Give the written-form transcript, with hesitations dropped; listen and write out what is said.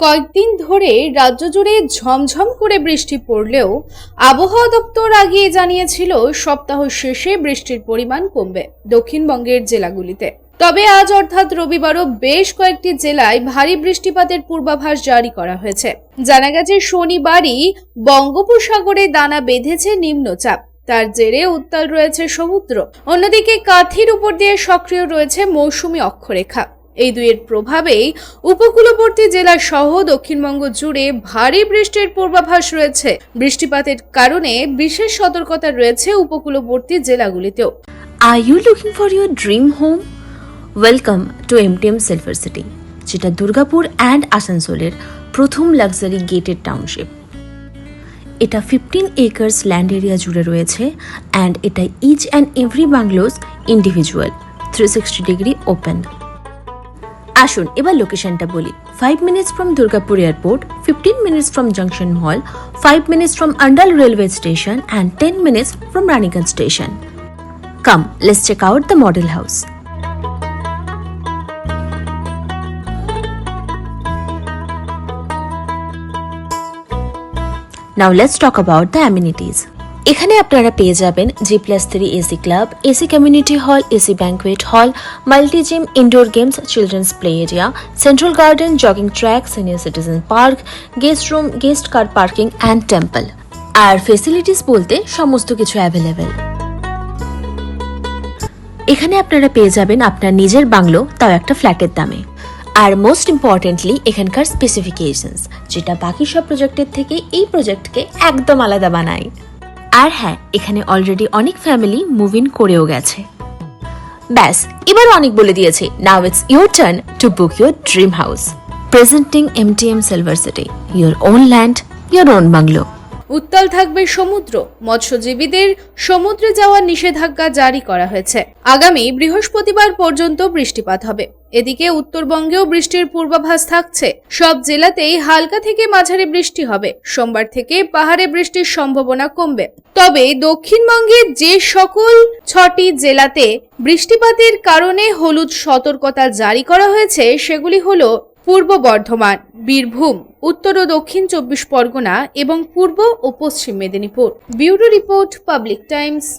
কয়েকদিন ধরে রাজ্য জুড়ে ঝমঝম করে বৃষ্টি পড়লেও আবহাওয়া দপ্তর আগেই জানিয়েছিল সপ্তাহ শেষে বৃষ্টির পরিমাণ কমবে দক্ষিণবঙ্গের জেলাগুলিতে। তবে আজ অর্থাৎ রবিবারও বেশ কয়েকটি জেলায় ভারী বৃষ্টিপাতের পূর্বাভাস জারি করা হয়েছে। জানা গেছে শনিবারই বঙ্গোপসাগরে দানা বেঁধেছে নিম্নচাপ, তার জেরে উত্তাল রয়েছে সমুদ্র। অন্যদিকে কাঁথির উপর দিয়ে সক্রিয় রয়েছে মৌসুমী অক্ষরেখা। এই দুইয়ের প্রভাবেই উপকূলবর্তী জেলা সহ দক্ষিণবঙ্গ জুড়ে ভারী বৃষ্টির পূর্বাভাস রয়েছে। বৃষ্টিপাতের কারণে বিশেষ সতর্কতা রয়েছে উপকূলবর্তী জেলাগুলিতেও। Are you looking for your dream home? Welcome to MTM Silver City, যেটা দুর্গাপুর অ্যান্ড আসানসোলের প্রথম লাক্সারি গেটেড টাউনশিপ। এটা 15 একর্স ল্যান্ড এরিয়া জুড়ে রয়েছে অ্যান্ড এটা each and every bungalows individual 360 degree open. আসুন এবার লোকেশনটা বলি। 5 minutes from Durgapur Airport, 15 minutes from Junction Mall, 5 minutes from Andal Railway Station and 10 minutes from Raniganj Station. Come, let's check out the model house. Now let's talk about the amenities. এখানে আপনারা পেয়ে যাবেন G+3 AC club, AC community hall, AC banquet hall, multi gym, indoor games, children's play area, central garden, jogging track, senior citizen park, guest room, guest car parking and temple. আর facilities বলতে সমস্ত কিছু available. এখানে আপনারা পেয়ে যাবেন আপনার নিজের বাংলো, তাও একটা ফ্ল্যাটের দামে। আর মোস্ট ইম্পর্টেন্টলি এখানকার স্পেসিফিকেশনস, যেটা বাকি সব প্রজেক্টের থেকে এই প্রজেক্টকে একদম আলাদা বানায়। আর হ্যাঁ, এখানে অলরেডি অনেক ফ্যামিলি মুভ ইন করেও গেছে। ব্যাস, এবার অনেক বলে দিয়েছি। Now it's your turn to book your dream house. Presenting MTM silver city, your own land, your own bungalow. উত্তাল থাকবে সমুদ্র, মৎস্যজীবীদের সমুদ্রে যাওয়ার নিষেধাজ্ঞা জারি করা হয়েছে। আগামী বৃহস্পতিবার পর্যন্ত বৃষ্টিপাত হবে। এদিকে উত্তরবঙ্গেও বৃষ্টির পূর্বাভাস থাকছে। সব জেলাতেই হালকা থেকে মাঝারি বৃষ্টি হবে। সোমবার থেকে পাহাড়ে বৃষ্টির সম্ভাবনা কমবে। তবে দক্ষিণবঙ্গের যে সকল 6টি জেলাতে বৃষ্টিপাতের কারণে হলুদ সতর্কতা জারি করা হয়েছে সেগুলি হলো পূর্ব বর্ধমান, বীরভূম, উত্তর ও দক্ষিণ 24 পরগনা এবং পূর্ব ও পশ্চিম Medinipur. Bureau report, public Times.